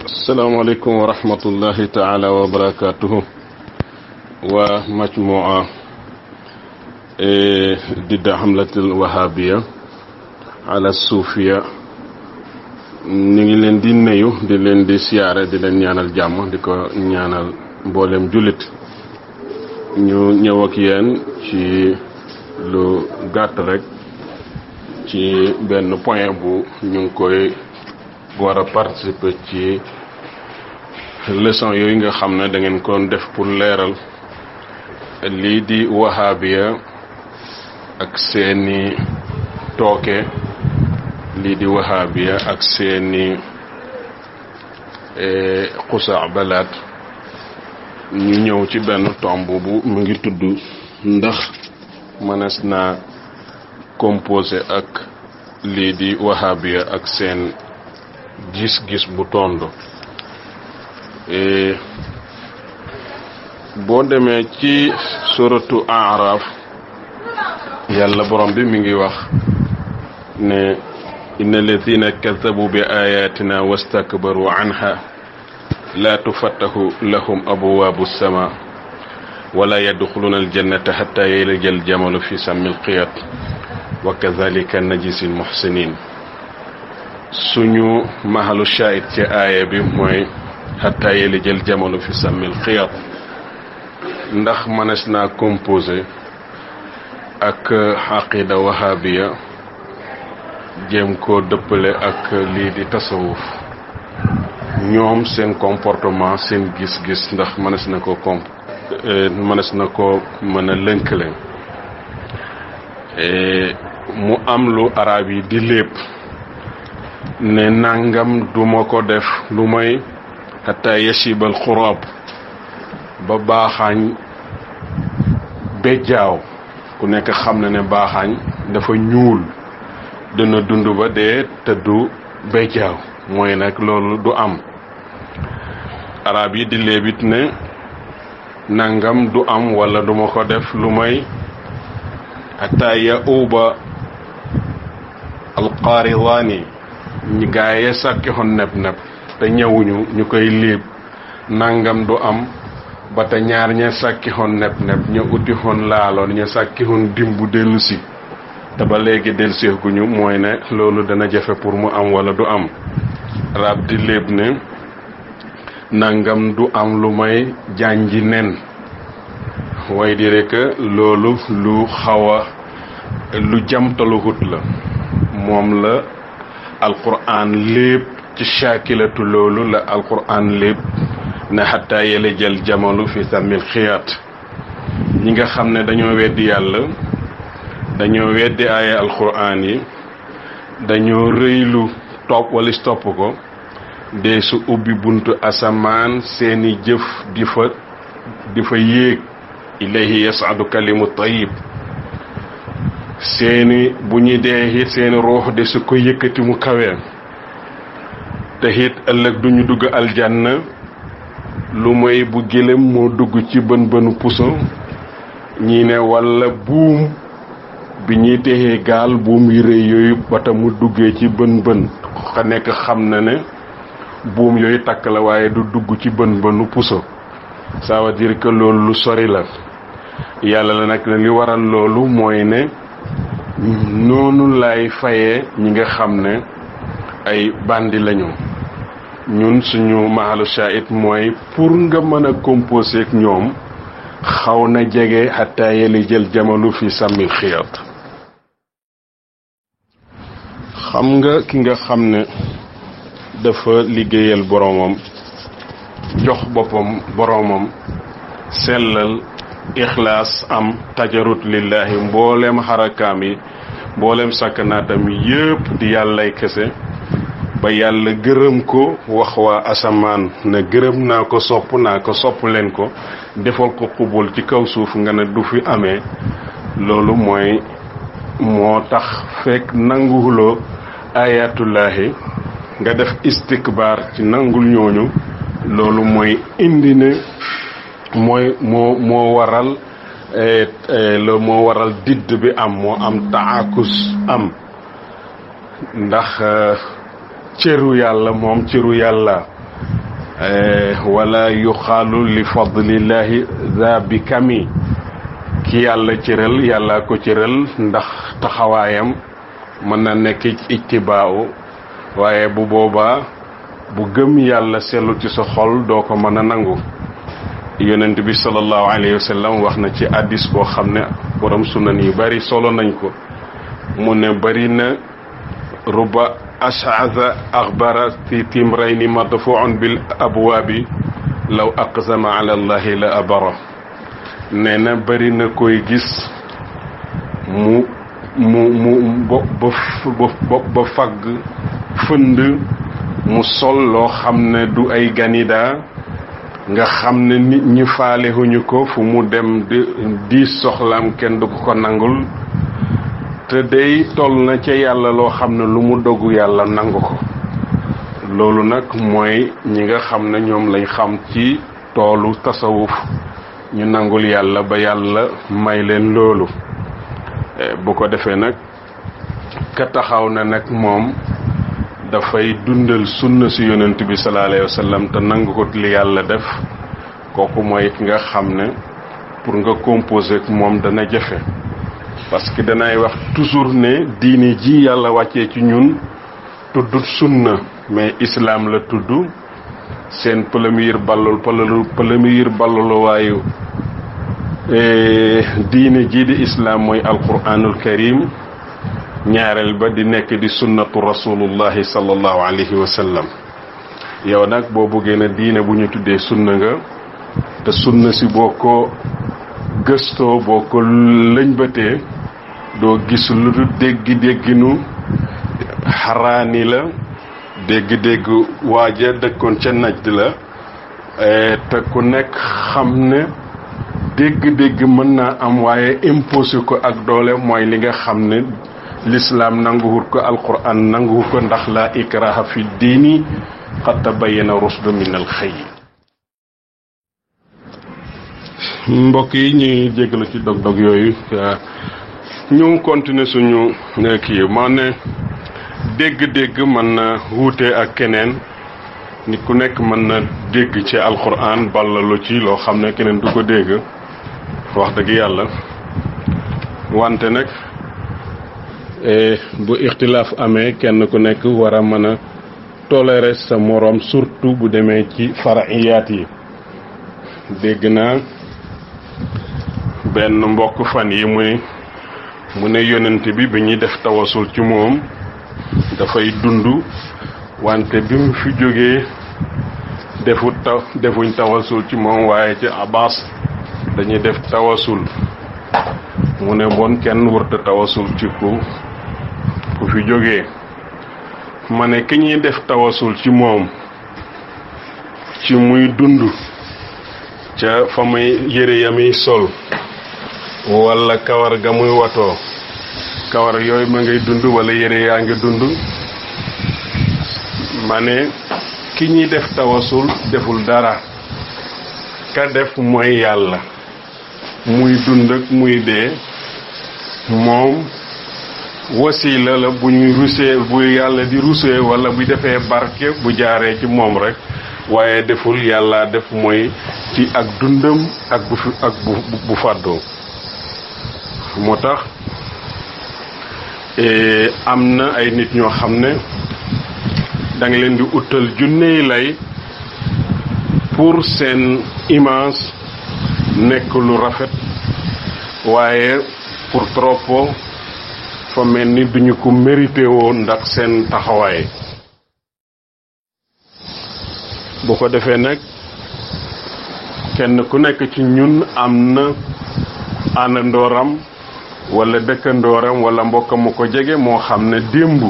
asalaamaaleykum wa rahmatullahi taala wa barakatuhu wa majmua didda hamlatul wahabiya ala suufiya ñu ngi leen di nuyu di leen di siyaare di leen ñaanal jàmm di ko ñaanal mboolem jullit ñu ñëw ak yéen ci lu gàtt rek ci benn point bu ñu ngi koy war a participer ci leçon yooyu nga xam ne da ngeen ko def pour leeral lii di wahabiya ak seeni tooke lii di wahabiya ak seeni xusa balaat ñu ñëw ci benn tomb bu mu ngi tudd ndax mënees naa composé ak lii di wahabiya ak seen gis-gis bu tondo boo demee ci suratu Araf yàlla borom bi mi ngi wax ne inna alladhina kadhabu bi ayatina wastakbaru anha la tufattahu lahum abwabu sama wala yadkhuluna aljannata hatta yalija aljamalu fi sammi alqiyat wa kadhalika najzi almuhsinin suñu mahalu shahid ci aaya bi mooy hatta yalija aljamalu fi sammi alqiyat ndax mënees naa composé ak aqida wahabiya jéem koo dëppale ak lii di tasawuf ñoom seen comportement seen gis-gis ndax mënees na ko mën a lënkale mu am lu arab yi di lépp ne nangam duma ko def lu may hatta yashibal xurab ba baaxaañ bejjaaw ku nekk xam na ne baaxaañ dafa ñuul dina dund ba dee te du bejjaaw mooy nag loolu du am arab yi di léebit ne nangam du am wala duma ko def lu may hatta ya uba alqaaridaani ñi gaaye sàkki xoon neb te ñëwuñu ñu koy léeb nangam du am ba te ñaar ña sàkki xoon neb ña uti xoon laaloon ña sàkki xoon dimbu dellu si te ba léegi dellu seekuñu mooy ne loolu dana jafe pour mu am wala du am rab di léeb ne nangam du am lu may jànji nen way di rek loolu lu xawa lu jamtaluhut la moom la alquran lépp ci shaakilatu loolu la alquran lépp na xataa yele jël jamalu fi samil xiyaat ñi nga xam ne dañoo weddi yàlla dañoo weddi aaya alquran yi dañoo rëylu topp walis topp ko dee su ubbi buntu asamaan seeni jëf di fa yéeg ilayhi yas'adu kalimu tayyib seeni bu ñuy dee it seeni ruux de su ko yëkkati mu kawee te it ëllëg duñu dugg aljanna lu mooy bu gëlëm moo dugg ci bën bënu puso ñii ne walla buum bi ñuy texee gaal buum yi rëy yooyu bata mu duggee ci bën xa nekk xam na ne buum yooyu takk la waaye du dugg ci bën bënu puso ça veut dire que loolu lu sori la yàlla la nag li waral loolu mooy ne noonu lay fayee ñi nga xam ne ay bandi lañu ñun suñu mahalu shahid mooy pour nga mën a composé ak ñoom xaw na jege hatta yeli jël jamalu fi sàmmil xiyat xam nga ki nga xam ne dafa liggéeyal boroomam jox boppam boroomam sellal ixlaas am tajarut lillahi mbooleem xarakaam yi mbooleem sakkanaatam yépp di yàllay kese ba yàlla gërëm ko wax waa asamaan ne gërëm naa ko sopp leen ko defal ko xubul ci kaw suuf nga ne du fi amee loolu mooy moo tax fekk nanguwuloo ayatullahi nga def istikbaar ci nangul ñooñu loolu mooy indi ne mooy moo waral moo waral didd bi am moo am taakus am ndax cëru yàlla moom cëru yàlla wala yuxaalu li fadlillahi za bi kami ki yàlla cëral yàlla ko cëral ndax taxawaayam mën na nekk ittibaaw waaye bu boobaa bu gëm yàlla sellu ci sa xol doo ko mën a nangu. yonent bi sallallahu alayhi wa sallam wax na ci hadis boo xam ne borom sunan yu bari solo nañ ko mu ne bari na ruba ash'atha akhbara fi timrayni madfu'un bil abwaabi law aqsama ala allahi la abara. nee na bari na koy gis mu ba fagg fënd mu sol loo xam ne du ay ganida nga xam ne nit ñi faalehuñu ko fu mu dem di soxlaam kenn du ko nangul te day toll na ca yàlla loo xam ne lu mu dogu yàlla nangu ko. loolu nag mooy ñi nga xam ne ñoom lañ xam ci toolu tasawuf ñu nangul yàlla ba yàlla may leen loolu. bu ko defee nag ka taxaw na nag moom dafay dundal sunna si yonent bi sallallahu alayhi wa sallam te nangu ko li yàlla def kooku mooy ki nga xam ne pour nga composer ak moom dana jafe. parce que danay wax toujours ne diine ji yàlla wàccee ci ñun tuddut sunna mais islam la tudd. seen premier balluwaayu diine ji di islam mooy alquranul karim. ñaareel ba di nekk di sunnatu rasulullahi sallallahu alayhi wa sallam. yow nag boo bëggee na diine bu ñu tuddee sunna nga te sunna si boo ko gëstoo boo ko lëñbatee doo gis lu du déggi-dégginu xaraani la dégg-dégg waaja dëkkoon ca Najd la te ku nekk xam ne dégg-dégg mën naa am waaye imposé ko ak doole mooy li nga xam ne l'islam nanguwut ko alquran nanguwut ko ndax la ikraha fi diini qad tabayyana rusdu min al xay. mbokk yi ñuy jégalu ci dog-dog yooyu ñu continuer suñu kii maa ne dégg-dégg mën na wuute ak keneen nit ku nekk mën na dégg ci alquran ballalu ci loo xam ne keneen du ko dégg wax dëgg yàlla wante nag bu ixtilaaf amee kenn ku nekk war a mën a tolérer sa moroom surtout bu demee ci fara'iyaat yi. dégg naa benn mbokk fan yi mu ne yonent bi ñuy def tawasul ci moom dafay dund wante bi mu fi jógee defuñ tawasul ci moom waaye ci Abbas dañuy def tawasul. mu ne bon kenn warta tawasul ci ku fi jógee. ma ne ki ñuy def tawasul ci moom ci muy dund ca fa muy yére ya muy sol wala kawar ga muy watoo kawar yooyu ma ngay dund wala yére yaa ngi dund. ma ne ki ñuy def tawasul deful dara ka def mooy yàlla muy dund ak muy dee moom wasiila la bu ñuy rusee bu yàlla di rusee wala bu defee barke bu jaaree ci moom rek waaye deful yàlla def mooy ci ak dundam ak bu fàddoo. moo tax am na ay nit ñoo xam ne da nga leen di utal junney lay pour seen image nekk lu rafet waaye pour trop fa mel ni duñu ko mérité woon ndax seen taxawaay. bu ko defee nag kenn ku nekk ci ñun am na àndandooram wala dëkkandooram wala mbokkam mu ko jege moo xam ne démb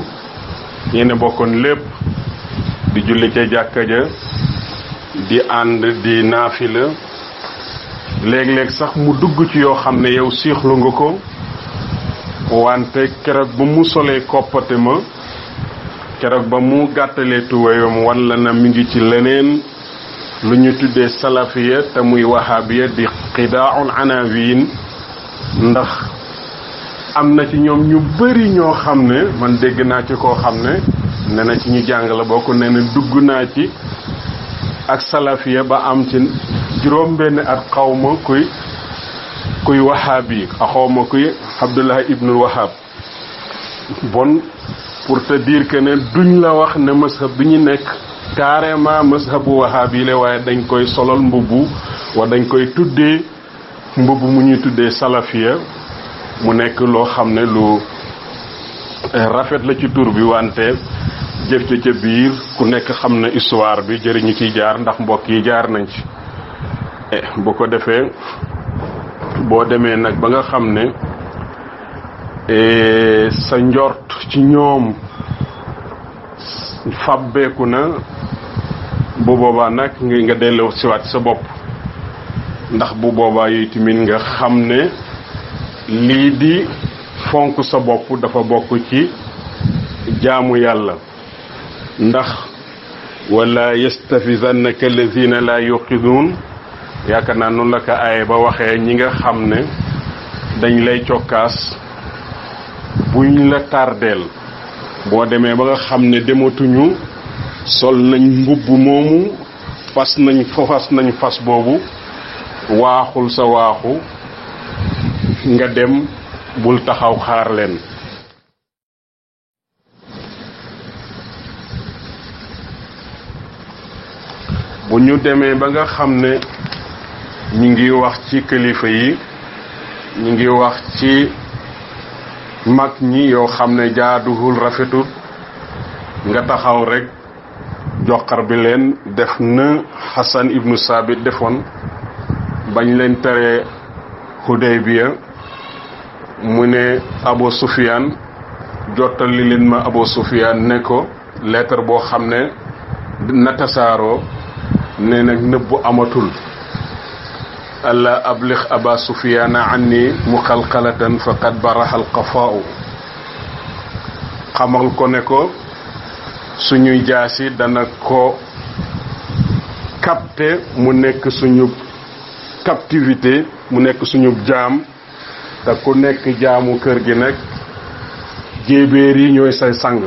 yéen bokkoon lépp di julli ca jàkka ja di ànd di naafila léeg-léeg sax mu dugg ci yoo xam ne yow siixlu nga ko wante keroog ba mu solee koppate ma keroog ba mu gàttalee tuwéyam walla na mi ngi ci leneen lu ñu tuddee salafiya te muy wahabiya di xidaa'ul anawiin ndax am na ci ñoom ñu bari ñoo xam ne man dégg naa ci koo xam ne nee na ci ñu jàng la bokk nee na dugg naa ci ak salafiya ba am ci juróom benn at xawma kuy wahabi xawma kuy Abdullah ibnul Wahab. bon pour te dire que ne duñ la wax ne mazhab bi ñu nekk carrément mazhabu wahabi la waaye dañ koy solal mbubbu wa dañ koy tuddee mbubbu mu ñuy tuddee salafiya mu nekk loo xam ne lu rafet la ci tur bi wante jëf ca biir ku nekk xam na histoire bi jëriñu ciy jaar ndax mbokk yi jaar nañ ci. bu ko defee boo demee nag ba nga xam ne sa njort ci ñoom fabbeeku na bu boobaa nag nga delloo siwaat sa bopp ndax bu boobaa yi tamit nga xam ne lii di fonk sa bopp dafa bokk ci jaamu yàlla ndax wala yastafizannaka alladhina la yuqidun yaakaar naa noonu la ko aaye ba waxee ñi nga xam ne dañ lay cokkaas buñ la tardeel boo demee ba nga xam ne dematuñu sol nañ mbubb moomu fas nañ fas boobu waaxul sa waaxu nga dem bul taxaw xaar leen. bu ñu demee ba nga xam ne ñu ngi wax ci kilifa yi ñu ngi wax ci mag ñi yoo xam ne jaaduwul rafetul nga taxaw rek joxar bi leen def na Hassan ibnu Sabit defoon bañ leen tere Hudaybiya mu ne Abu Sufyan jottali leen ma Abu Sufyan ne ko lettre boo xam ne na tasaaroo ne nag nëbbu amatul alla ablix Aba Sufyana anni muxalxalatan faqad baraha alqafaau xamal ko ne ko suñuy jaasi dana ko capté mu nekk suñu captivité mu nekk suñu jaam te ku nekk jaamu kër gi nag jéebéer yi ñooy say sang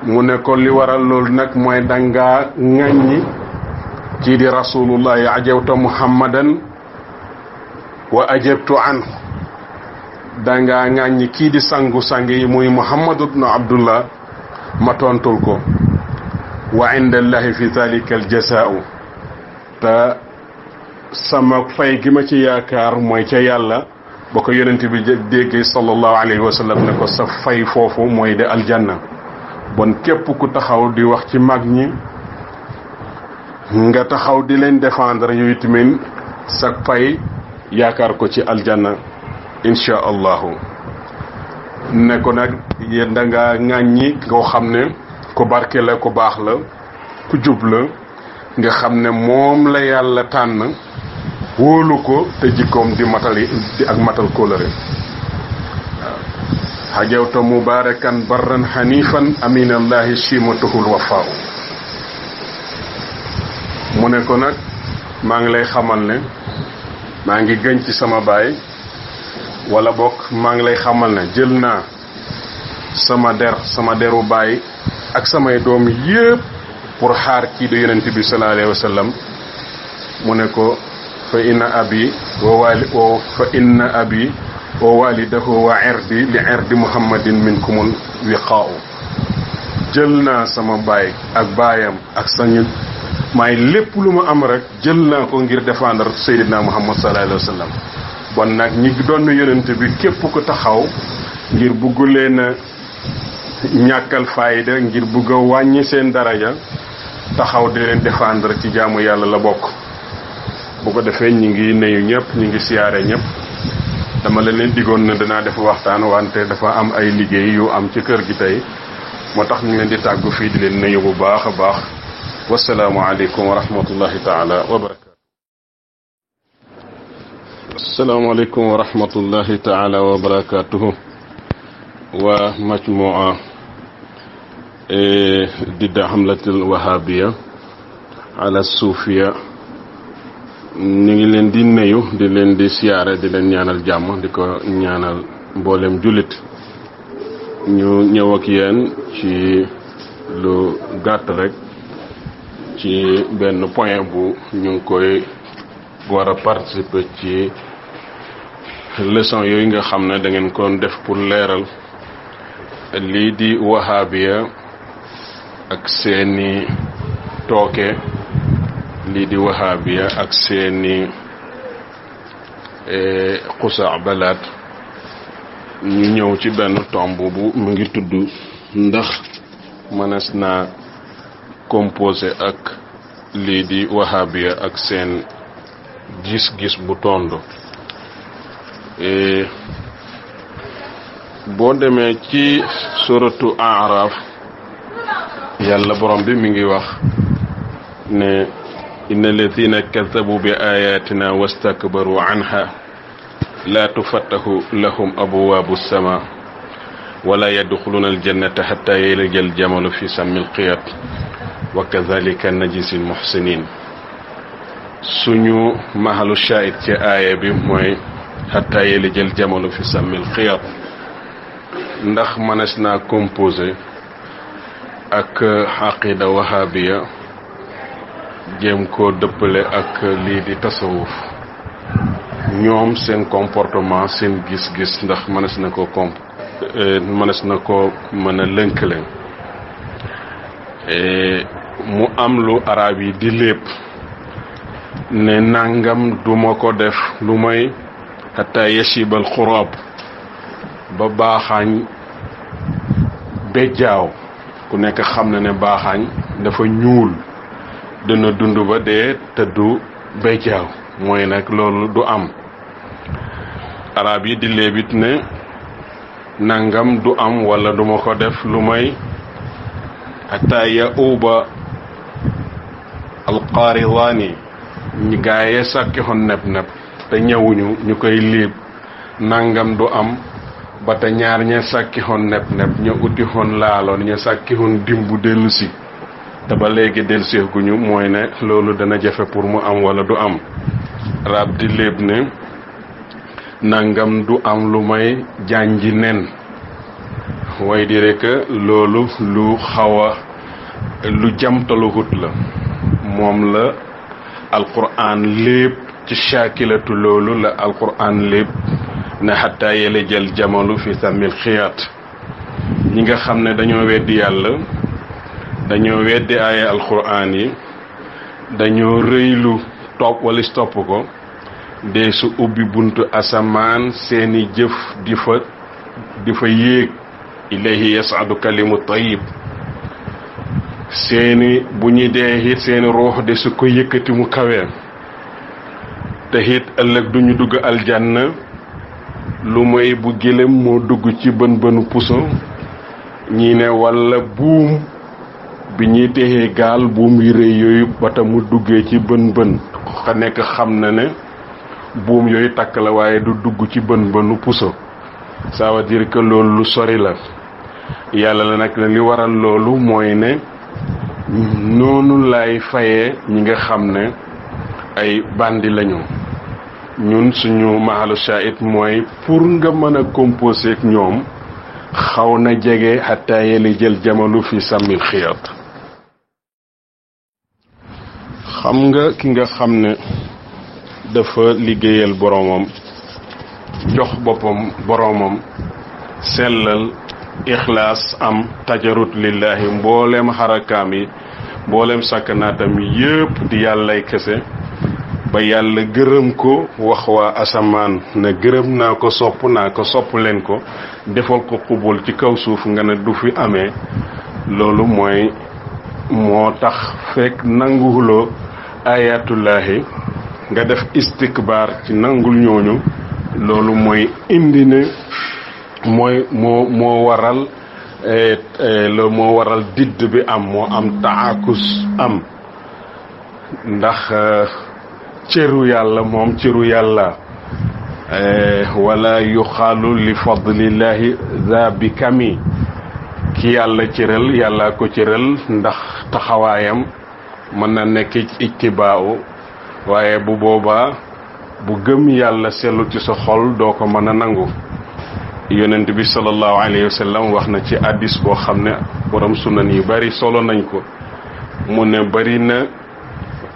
mu ne ko li waral loolu nag mooy dangaa ŋàññi kii di rasulullahi ajawta muhammadan wa ajabtu anhu dangaa ŋàññi kii di sangu sang yi muy muhammad ibnu abdullah ma tontul ko wa inda allahi fi dhalika al jazaa'u te sama fay gi ma ci yaakaar mooy ca yàlla ba ko yonent bi déggee sallallahu alayhi wa sallam ne ko sa fay foofu mooy de aljanna bon képp ku taxaw di wax ci mag ñi nga taxaw di leen défendre yooyu tamit sa fay yaakaar ko ci aljanna insha allahu ne ko nag yéen da nga ŋàññi koo xam ne ku barke la ku baax la ku jub la nga xam ne moom la yàlla tànn wóolu ko te jikkoom di matali di ak matal kóolëre hajawta mubarakan barran hanifan aminallahi shimatuhul wafaaw mu ne ko nag maa ngi lay xamal ne maa ngi gën ci sama baay wala bokk maa ngi lay xamal ne jël naa sama deru baay ak samay doom yépp pour xaar kii de yonent bi sallallahu alayhi wa sallam mu ne ko fa inna abi wa walidahu wa irdi li irdi muhammadin minkumul wiqaa'u jël naa sama baay ak baayam ak sañu maay lépp lu ma am rek jël naa ko ngir défendre Seydina Muhammad sallallahu alayhi wa sallam bon nag ñi doon yonent bi képp ko taxaw ngir bugg leen a ñàkkal fayda ngir bugg a wàññi seen daraja taxaw di leen défendre ci jaamu yàlla la bokk. bu ko defee ñi ngi nuyu ñëpp ñi ngi siyaare ñëpp dama leen digoon ne danaa def waxtaan wante dafa am ay liggéey yu am ci kër gi tey moo tax ñu leen di tàggu fii di leen nuyu bu baax a baax. wasalaamu aleykum wa rahmatullahi taala wa barakatu. asalaamu aleykum wa rahmatullahi taala wa barakatuhu. waa majmua didda hamlatul wahabiya ala suufiya ñu ngi leen di nuyu di leen di siyaare di leen ñaanal jàmm di ko ñaanal mboolem jullit ñu ñëw ak yéen ci lu gàtt rek ci benn point bu ñu ngi koy war a participer ci leçon yooyu nga xam ne da ngeen ko def pour leeral lii di wahabiya ak seeni tooke, lii di wahabiya ak seeni xusaa balaat. ñu ñëw ci benn tomb bu mu ngi tudd ndax mënees naa composé ak lii di wahabiya ak seen gis-gis bu tondo. boo demee ci suratu Araf yàlla borom bi mi ngi wax ne inna alladhina kadhabu bi ayatina wastakbaru anha la tufattahu lahum abwabu sama wala yadxuluna aljannata hatta yalija aljamalu fi sammi alqiyat wa kadhalika najzi almuhsinin. suñu mahalu shahid ci aaya bi mooy hatta yalija aljamalu fi sammi alqiyat. ndax mënees naa composé ak aqida wahabiya jéem koo dëppale ak lii di tasawuf, ñoom seen comportement seen gis-gis ndax mënees na ko mënees na ko mën a lënkale. mu am lu arab yi di lépp ne nangam duma ko def lu may hatta yashibal xurab, ba baaxaañ bejjaaw. ku nekk xam na ne baaxaañ dafa ñuul, dana dund ba dee te du bejjaaw, mooy nag loolu du am. arab yi di léebit ne nangam du am wala duma ko def lu may hatta yauba alqaaridaani, ñi gaaye sàkki xon neb te ñëwuñu ñu koy léeb nangam du am ba te ñaar ña sàkki xoon neb ña uti xoon laaloon ña sàkki xoon dimbu dellusi te ba léegi delluseeguñu, mooy ne loolu dana jafe pour mu am wala du am. arab di léeb ne nangam du am lu may jànji nen, way di rek loolu lu xaw a lu jamtaluhut la. moom la alquran lépp ci shaakilatu loolu la alquran lépp ne hatta yalijal jamalu fi sammil xiyaat. ñi nga xam ne dañoo weddi yàlla, dañoo weddi aaya alquran yi, dañoo rëylu topp wala topp ko, dee su ubbi buntu asamaan seeni jëf di fa yéeg. ilayhi yas'adu kalimu tayyib. seeni bu ñuy dee it seeni ruux de su ko yëkkati mu kawee. te it ëllëg duñu dugg aljanna lu may bu gëlëm moo dugg ci bën puso. ñii ne walla buum bi ñuy texee gaal buum yi rëy yooyu ba ta mu duggee ci bën xa nekk xam na ne buum yooyu takk la waaye du dugg ci bën puso. ça veut dire que loolu lu sori la. yàlla la nag li waral loolu mooy ne noonu lay fayee ñi nga xam ne ay bandi lañu. ñun suñu mahalu shahid mooy pour nga mën a composé ak ñoom xaw na jege hatta yalijal jamalu fi sammil xiyat. xam nga ki nga xam ne dafa liggéeyal boroomam, jox boppam boroomam, sellal ixlaas am tajarut lillahi, mbooleem xarakaam yi mbooleem sakkanaatam yépp di yàllay kese, ba yàlla gërëm ko wax waa asamaan ne gërëm naa ko sopp leen ko, defal ko xubul ci kaw suuf nga ne du fi amee. loolu mooy moo tax fekk nanguwuloo ayatullahi nga def istikbaar ci nangul ñooñu, loolu mooy indi ne moo waral loolu moo waral didd bi am, moo am taakus am. ndax cëru yàlla moom cëru yàlla wala yuxaalu li fadlillahi za bi kami. ki yàlla cëral yàlla ko cëral ndax taxawaayam mën na nekk ittibaaw, waaye bu boobaa bu gëm yàlla sellu ci sa xol doo ko mën a nangu. yonent bi sallallahu alayhi wa sallam wax na ci hadis boo xam ne borom sunan yu bari solo nañ ko mu ne bari na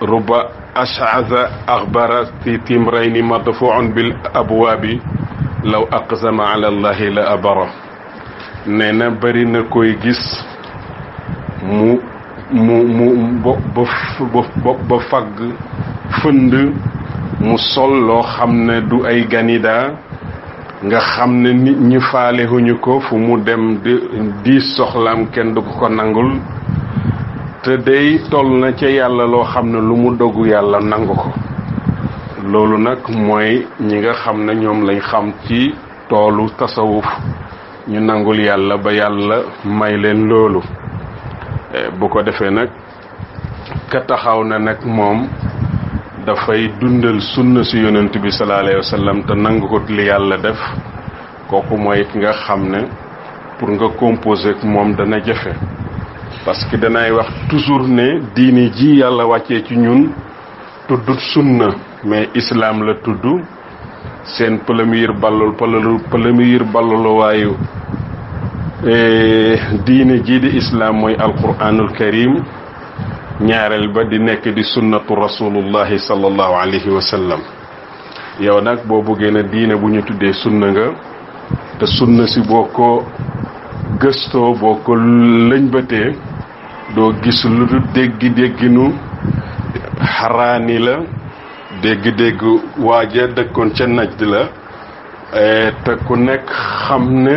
ruba ash'aza akhbara fi timrayni madfu'un bil abwaabi law aqsama ala allahi la abara nee na bari na koy gis mu ba fagg fënd mu sol loo xam ne du ay ganida nga xam ne nit ñi faalehuñu ko fu mu dem di soxlaam kenn du ko nangul te day toll na ca yàlla loo xam ne lu mu dogu yàlla nangu ko loolu nag mooy ñi nga xam ne ñoom lañ xam ci toolu tasawuf ñu nangul yàlla ba yàlla may leen loolu bu ko defee nag ka taxaw na nag moom dafay dundal sunna si yonent bi sallallahu alayhi wa sallam te nangu ko li yàlla def kooku mooy ki nga xam ne pour nga composer ak moom dana jafe parce que danay wax toujours ne diini ji yàlla wàccee ci ñun tuddut sunna mais islam la tudd seen premier ballulu waayu diine ji di islam mooy alquranul karim ñaareel ba di nekk di sunnatu rasulullahi sallallahu alayhi wa sallam yow nag boo bëggee na diine bu ñu tuddee sunna nga te sunna si boo ko gëstoo boo ko lëñbatee doo gis lu du déggi-dégginu xaraani la dégg-dégg waaja dëkkoon ca Najd la te ku nekk xam ne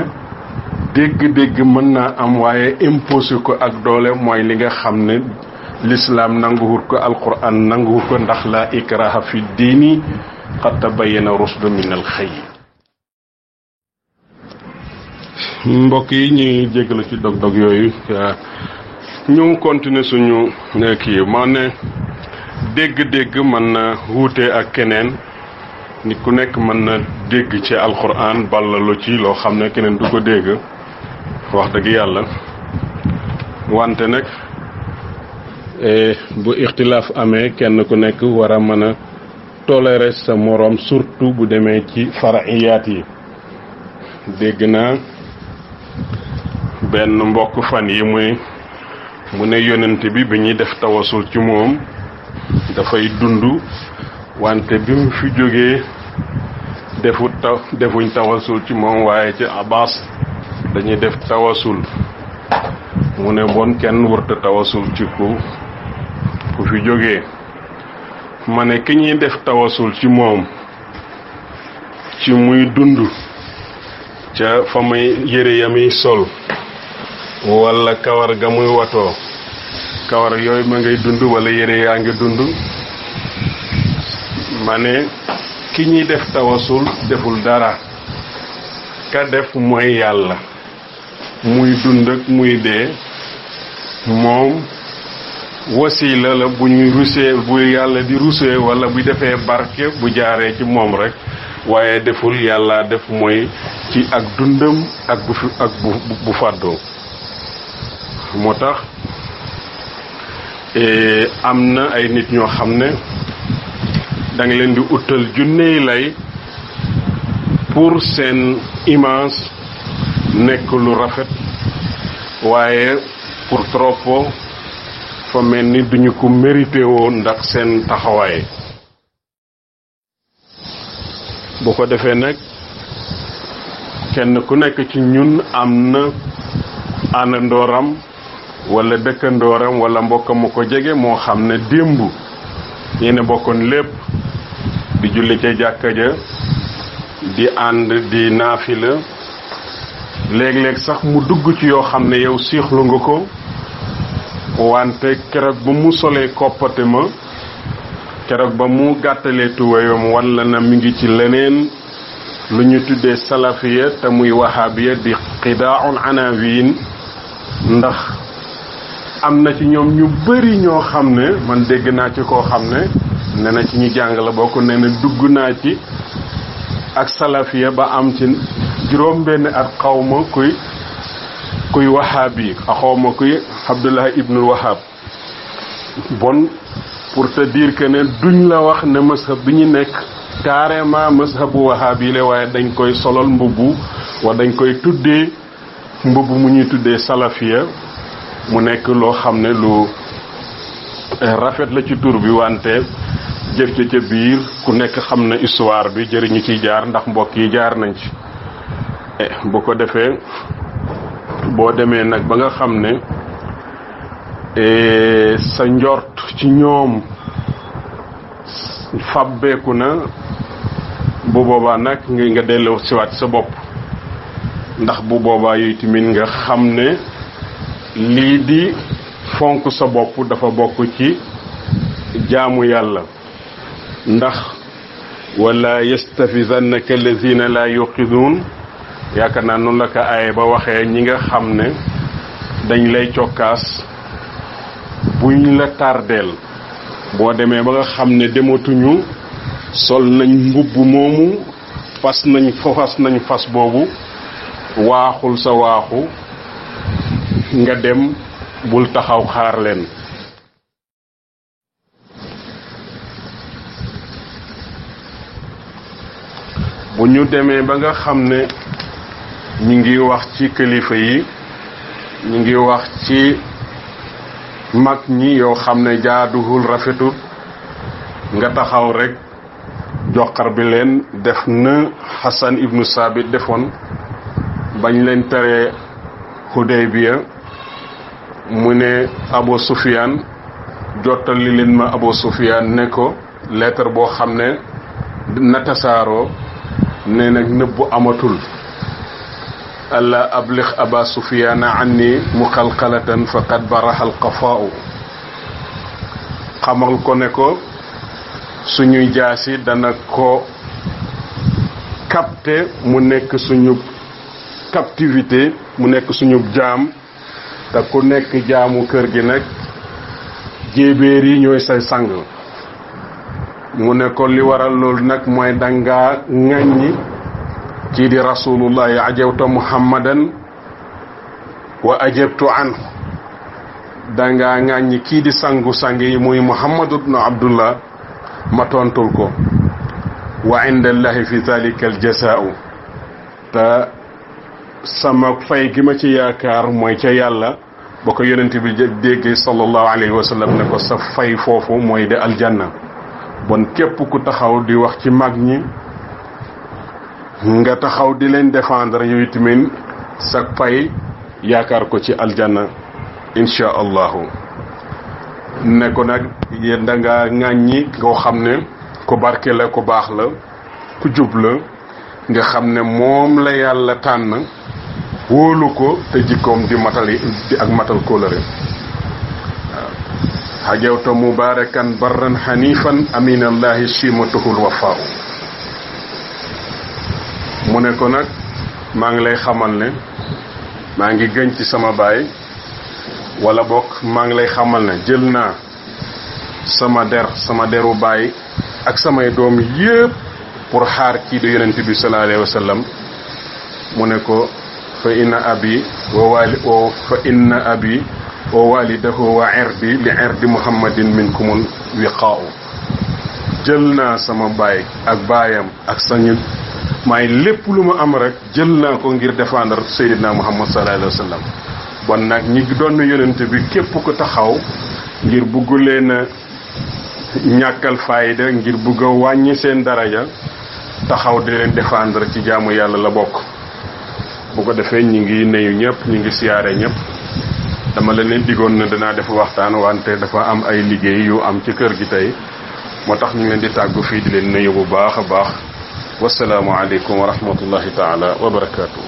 dégg-dégg mën naa am waaye imposé ko ak doole mooy li nga xam ne l'islam nanguwut ko alquran nanguwut ko ndax la ikraha fi diini qad tabayyana rusdu min al xëy mbokk yi ñuy jéggalu ci dog-dog yooyu ñu continuer suñu kii maa ne dégg-dégg mën na wuute ak keneen nit ku nekk mën na dégg ci alquran ballalu ci loo xam ne keneen du ko dégg wax dëgg yàlla wante nag bu ixtilaaf amee kenn ku nekk war a mën a tolérer sa moroom surtout bu demee ci fara'iyaat yi dégg naa benn mbokk fan yi mu ne yonent bi ñuy def tawasul ci moom dafay dund wante bi mu fi jógee defuñ tawasul ci moom waaye ci Abbas dañuy def tawasul mu ne bon kenn wërta tawasul ci ku fi jógee ma ne ki ñuy def tawasul ci moom ci muy dund ca fa muy yére ya muy sol wala kawar ga muy watoo kawar yooyu ma ngay dund wala yére yaa ngi dund ma ne ki ñuy def tawasul deful dara ka def mooy yàlla muy dund ak muy dee moom wasila la bu ñuy rusee bu yàlla di rusee wala bu defee barke bu jaaree ci moom rek waaye deful yàlla def mooy ci ak dundam ak bu fàddoo moo tax am na ay nit ñoo xam ne da nga leen di utal junney lay pour seen image nekk lu rafet waaye pour trop fa mel ni duñu ko mérité woon ndax seen taxawaay bu ko defee nag kenn ku nekk ci ñun am na àndandooram wala dëkkandooram wala mbokkam mu ko jege moo xam ne démb yéen a bokkoon lépp di julli ca jàkka ja di ànd di naafila léeg-léeg sax mu dugg ci yoo xam ne yow siixlu nga ko wante keroog ba mu solee koppate ma keroog ba mu gàttalee tuwayam walla na mi ngi ci leneen lu ñu tuddee salafiya te muy wahabiya di xidaa'un anawin ndax am na ci ñoom ñu bari ñoo xam ne man dégg naa ci koo xam ne nee na ci ñu jàng la bokk nee na dugg naa ci ak salafiya ba am ci juróom benn at xawma kuy wahabi xawma kuy Abdullah ibnul Wahab bon pour te dire que ne duñ la wax ne mazhab bi ñu nekk carrément mazhabu wahabi la waaye dañ koy solol mbubbu wala dañ koy tuddee mbubbu mu ñuy tuddee salafiya mu nekk loo xam ne rafet la ci tur bi wante jëf ca biir ku nekk xam na histoire bi jëriñu ciy jaar ndax mbokk yi jaar nañ ci. bu ko defee boo demee nag ba nga xam ne sa njort ci ñoom fabbeeku na bu boobaa nag nga delloo siwaat sa bopp ndax bu boobaa yooyu tamit nga xam ne lii di fonk sa bopp dafa bokk ci jaamu yàlla ndax wala yastafizannaka allazina la yuqidun yaakaar naa noonu la ko aaye ba waxee ñi nga xam ne dañ lay cokkaas buñ la tardeel boo demee ba nga xam ne dematuñu sol nañ mbubb moomu fas nañ fas boobu waaxul sa waaxu nga dem bul taxaw xaar leen. bu ñu demee ba nga xam ne ñu ngi wax ci kilifa yi ñu ngi wax ci mag ñi yoo xam ne jaaduwul rafetul nga taxaw rek joxar bi leen def na Hassan ibnu Sabit defoon bañ leen teree Hudaybiya mu ne Abu Sufyan jottali leen ma Abu Sufyan ne ko lettre boo xam ne na tasaaroo ne nag nëbbu amatul alla ablix Aba Sufyana anni muxalxalatan faqad baraxal qafaau xamal ko ne ko suñuy jaasi dana ko capté mu nekk suñu captivité mu nekk suñu jaam te ku nekk jaamu kër gi nag jéebéer yi ñooy say sang mu ne ko li waral loolu nag mooy dangaa ŋàññi kii di rasulullahi ajawta muhammadan wa ajabtu anhu dangaa ŋàññi kii di sangu sang yi muy muhammadu ibnu abdullah ma tontul ko wa inda allahi fi dhalika al jazaa'u te sama fay gi ma ci yaakaar mooy ca yàlla ba ko yonent bi déggee sallallahu alayhi wa sallam ne ko sa fay foofu mooy de aljanna bon képp ku taxaw di wax ci mag ñi nga taxaw di leen défendre yooyu tamit sa fay yaakaar ko ci aljanna insha allahu ne ko nag yéen da nga ŋàññi koo xam ne ku barke la ku baax la ku jub la nga xam ne moom la yàlla tànn wóolu ko te jikkoom di matali di ak matal kóolëre waaw hajawta mubarakan barran hanifan aminallahi simatuhul wafaaw mu ne ko nag maa ngi lay xamal ne maa ngi gën ci sama baay wala bokk maa ngi lay xamal ne jël naa sama deru baay ak samay doom yépp pour xaar kii di yonent bi sallallahu alayhi wa sallam mu ne ko fa inna abi wa walidahu wa irdi li irdi muhammadin minkumul wiqaa'u jël naa sama baay ak baayam ak sañu maay lépp lu ma am rek jël naa ko ngir défendre Seydina Muhammad sallallahu alayhi wa sallam bon nag ñi doon yonent bi képp ko taxaw ngir bugg leen a ñàkkal fayda ngir bugg a wàññi seen daraja taxaw di leen défendre ci jaamu yàlla la bokk. bu ko defee ñi ngi nuyu ñëpp ñi ngi siyaare ñëpp dama leen digoon na danaa def waxtaan wante dafa am ay liggéey yu am ci kër gi tey moo tax ñu ngi leen di tàggu fii di leen nuyu bu baax a baax wasalaamu aleykum wa rahmatullahi taala wa barakaatu.